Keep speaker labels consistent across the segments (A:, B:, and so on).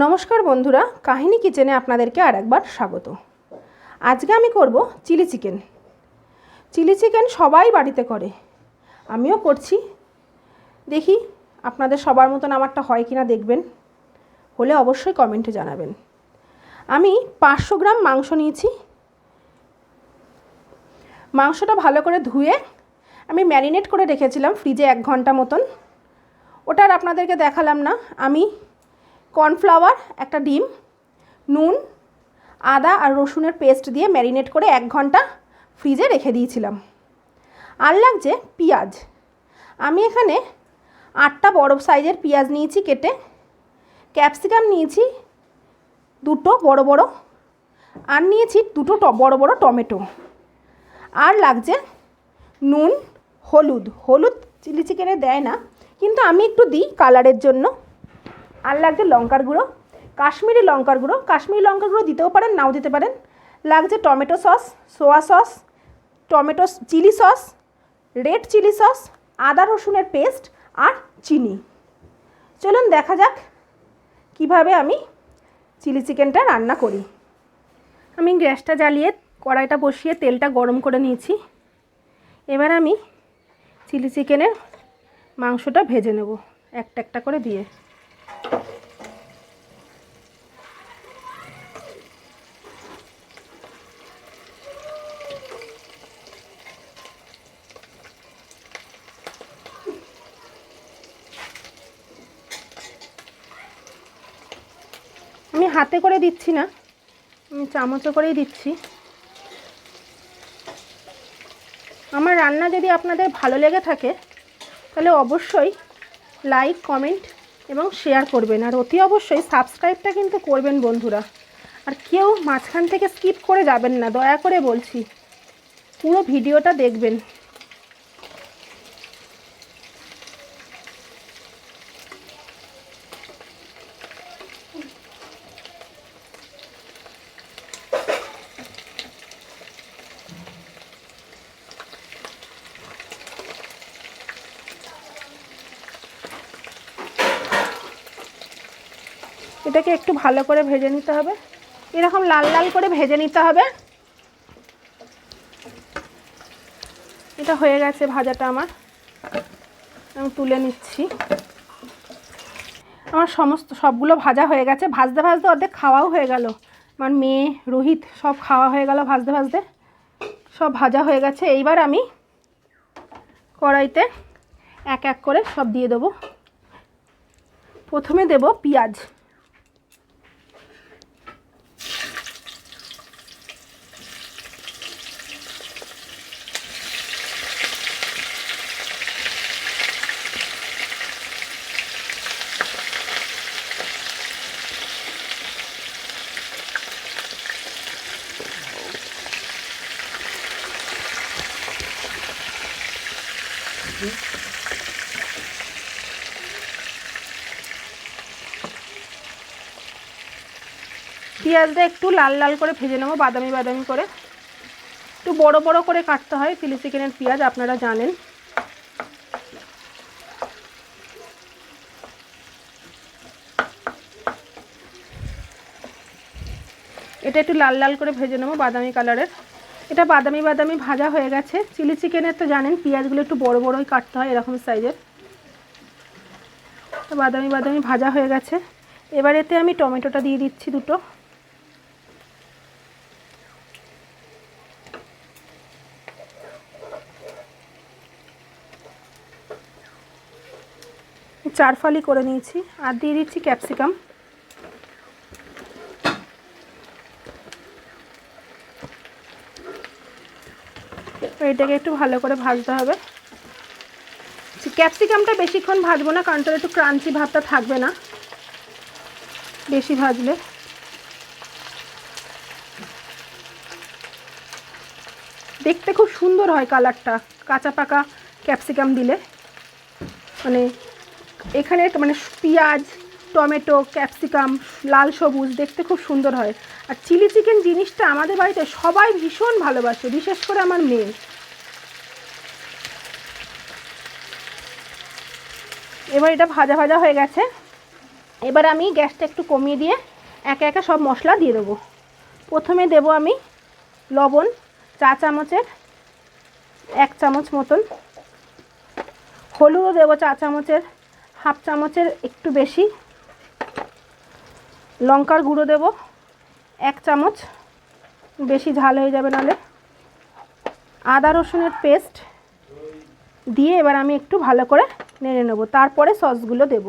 A: নমস্কার বন্ধুরা, কাহিনী কিচেনে আপনাদেরকে আরেকবার স্বাগত। আজকে আমি করব চিলি চিকেন। চিলি চিকেন সবাই বাড়িতে করে, আমিও করছি। দেখি আপনাদের সবার মতন আমারটা হয় কিনা দেখবেন, হলে অবশ্যই কমেন্টে জানাবেন। আমি 500 গ্রাম মাংস নিয়েছি। মাংসটা ভালো করে ধুয়ে আমি ম্যারিনেট করে রেখেছিলাম ফ্রিজে 1 ঘন্টা মতন। ওটা আর আপনাদেরকে দেখালাম না। আমি কর্নফ্লাওয়ার, একটা ডিম, নুন, আদা আর রসুনের পেস্ট দিয়ে ম্যারিনেট করে 1 ঘন্টা ফ্রিজে রেখে দিয়েছিলাম। আর লাগছে পেঁয়াজ। আমি এখানে 8টা বড় সাইজের পেঁয়াজ নিয়েছি কেটে। ক্যাপসিকাম নিয়েছি 2টো বড় বড়, আর নিয়েছি 2টো বড় বড় টমেটো। আর লাগছে নুন, হলুদ চিলি চিকেনে দেয় না, কিন্তু আমি একটু দিই কালারের জন্য। আর লাগছে লঙ্কার গুঁড়ো, কাশ্মীরি লঙ্কার গুঁড়ো। কাশ্মীরি লঙ্কার গুঁড়ো দিতেও পারেন, নাও দিতে পারেন। লাগছে tomato sauce, soya sauce, tomato chilli sauce, red chilli sauce, আদা রসুনের পেস্ট আর চিনি। চলুন দেখা যাক কিভাবে আমি চিলি চিকেনটা রান্না করি। আমি গ্যাসটা জ্বালিয়ে কড়াইটা বসিয়ে তেলটা গরম করে নিয়েছি। এবার আমি চিলি চিকেনের মাংসটা ভেজে নেব একটা একটা করে দিয়ে। আমি হাতে করে দিচ্ছি না, আমি চামচে করেই দিচ্ছি। আমার রান্না যদি আপনাদের ভালো লেগে থাকে তাহলে অবশ্যই লাইক, কমেন্ট এবং শেয়ার করবেন। আর অতি অবশ্যই সাবস্ক্রাইবটা কিন্তু করবেন বন্ধুরা। আর কেউ মাঝখান থেকে স্কিপ করে যাবেন না, দয়া করে বলছি, পুরো ভিডিওটা দেখবেন। এটাকে একটু ভালো করে ভেজে নিতে হবে, এরকম লাল লাল করে ভেজে নিতে হবে। এটা হয়ে গেছে ভাজাটা আমার, আমি তুলে নিচ্ছি। আমার সবগুলো ভাজা হয়ে গেছে। ভাজতে ভাজতে অর্ধেক খাওয়াও হয়ে গেল। আমার মেয়ে, রোহিত সব খাওয়া হয়ে গেল ভাজতে ভাজতে, সব ভাজা হয়ে গেছে। এইবার আমি কড়াইতে এক এক করে সব দিয়ে দেবো। প্রথমে দেব পেঁয়াজ। পেঁয়াজটা একটু লাল লাল করে ভেজে নেবো, বাদামি বাদামি করে। একটু বড় বড় করে কাটতে হয় চিলি চিকেনের পেঁয়াজ, আপনারা জানেন। এটা একটু লাল লাল করে ভেজে নেবো, বাদামি কালারের। এটা বাদামি বাদামি ভাজা হয়ে গেছে। চিলি চিকেনের তো জানেন পেঁয়াজগুলো একটু বড় বড়ই কাটতে হয়, এরকম সাইজের। বাদামি বাদামি ভাজা হয়ে গেছে। এবার এতে আমি টমেটোটা দিয়ে দিচ্ছি 2টো। চার ফালি করে নিয়েছি। আর দিয়ে দিচ্ছি ক্যাপসিকাম। এটাকে একটু ভালো করে ভাজতে হবে। ক্যাপসিকামটা বেশিক্ষণ ভাজবো না, কারণ তাহলে একটু ক্রাঞ্চি ভাবটা থাকবে না বেশি ভাজলে। দেখতে খুব সুন্দর হয় কালারটা কাঁচা পাকা ক্যাপসিকাম দিলে। মানে এখানে মানে পেঁয়াজ, টমেটো, ক্যাপসিকাম লাল সবুজ দেখতে খুব সুন্দর হয়। আর চিলি চিকেন জিনিসটা আমাদের বাড়িতে সবাই ভীষণ ভালোবাসে, বিশেষ করে আমার মেয়ে। এবার এটা ভাজা ভাজা হয়ে গেছে। এবার আমি গ্যাসটা একটু কমিয়ে দিয়ে একে একে সব মশলা দিয়ে দেবো। প্রথমে দেব আমি লবণ চা চামচের 1 চামচ মতন, হলুদও দেবো চা চামচের 1/2 চামচের একটু বেশি, লঙ্কার গুঁড়ো দেব 1 চামচ, বেশি ঝাল হয়ে যাবে নাহলে, আদা রসুনের পেস্ট দিয়ে এবার আমি একটু ভালো করে নেড়ে নেব। তারপরে সসগুলো দেব।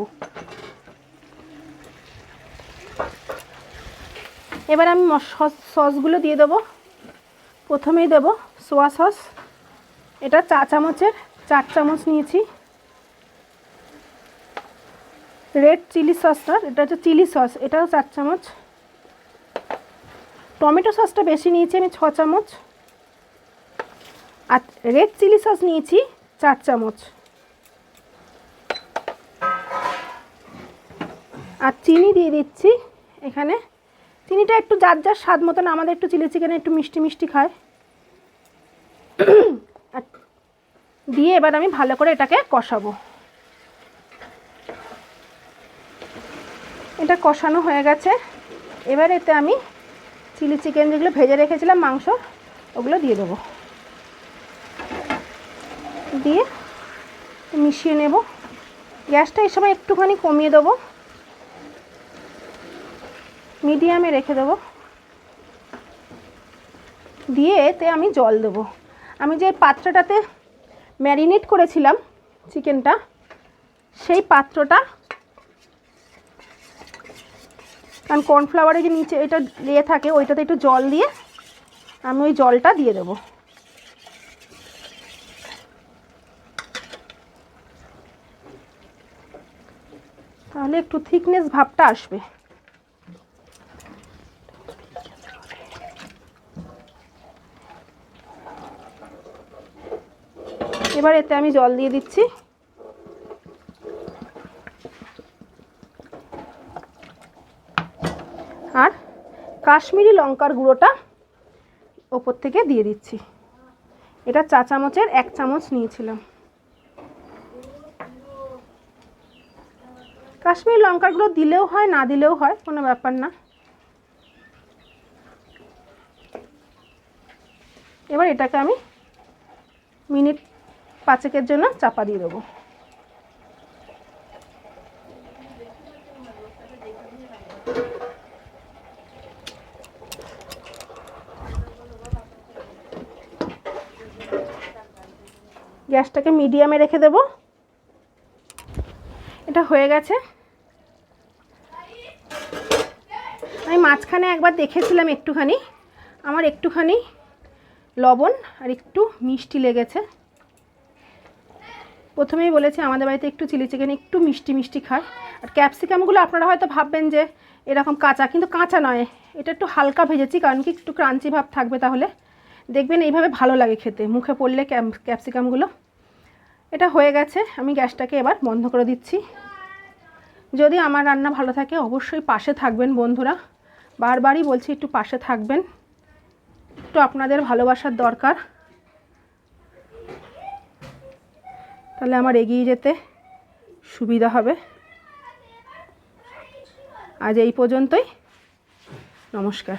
A: এবার আমি সসগুলো দিয়ে দেবো। প্রথমেই দেব সোয়া সস, এটা চা চামচের 4 চামচ নিয়েছি। রেড চিলি সসটা, এটা হচ্ছে চিলি সস, এটাও 4 চামচ। টমেটো সসটা বেশি নিয়েছি আমি 6 চামচ। আর রেড চিলি সস নিয়েছি 4 চামচ। আর চিনি দিয়ে দিচ্ছি এখানে। চিনিটা একটু যার যার স্বাদ মতন, আমাদের একটু চিলি চিকেনে একটু মিষ্টি মিষ্টি খায়। আর দিয়ে এবার আমি ভালো করে এটাকে কষাবো। এটা কষানো হয়ে গেছে। এবার এতে আমি চিলি চিকেন যেগুলো ভেজে রেখেছিলাম মাংস, ওগুলো দিয়ে দেবো। দিয়ে মিশিয়ে নেব। গ্যাসটা এই সময় একটুখানি কমিয়ে দেবো, মিডিয়ামে রেখে দেবো। দিয়ে এতে আমি জল দেবো। আমি যে পাত্রটাতে ম্যারিনেট করেছিলাম চিকেনটা, সেই পাত্রটা, কারণ কর্নফ্লাওয়ারে যে নিচে এটা লেয়ে থাকে ওইটাতে একটু জল দিয়ে আমি ওই জলটা দিয়ে দেবো। তাহলে একটু থিকনেস ভাবটা আসবে। এবার এতে আমি জল দিয়ে দিচ্ছি। আর কাশ্মীরি লঙ্কার গুঁড়োটা ওপর থেকে দিয়ে দিচ্ছি। এটা চা চামচের 1 চামচ নিয়েছিলাম। কাশ্মীরি লঙ্কার গুঁড়ো দিলেও হয়, না দিলেও হয়, কোনো ব্যাপার না। এবার এটাকে আমি মিনিট 5 জন্য চাপা দিয়ে দেবো। গ্যাসটাকে মিডিয়ামে রেখে দেব। এটা হয়ে গেছে। আমি মাঝখানে একবার দেখেছিলাম একটুখানি, আমার একটুখানি লবণ আর একটু মিষ্টি লেগেছে। প্রথমেই বলেছি আমাদের বাড়িতে একটু চিলি চিকেন একটু মিষ্টি মিষ্টি খায়। আর ক্যাপসিকামগুলো আপনারা হয়তো ভাববেন যে এরকম কাঁচা, কিন্তু কাঁচা নয়, এটা একটু হালকা ভেজেছি, কারণ কি একটু ক্রাঞ্চি ভাব থাকবে, তাহলে দেখবেন এইভাবে ভালো লাগে খেতে মুখে পড়লে ক্যাপসিকামগুলো। এটা হয়ে গেছে। আমি গ্যাসটাকে এবার বন্ধ করে দিচ্ছি। যদি আমার রান্না ভালো থাকে অবশ্যই পাশে থাকবেন বন্ধুরা, বারবারই বলছি একটু পাশে থাকবেন, একটু আপনাদের ভালোবাসার দরকার, তাহলে আমার এগিয়ে যেতে সুবিধা হবে। আজ এই পর্যন্তই, নমস্কার।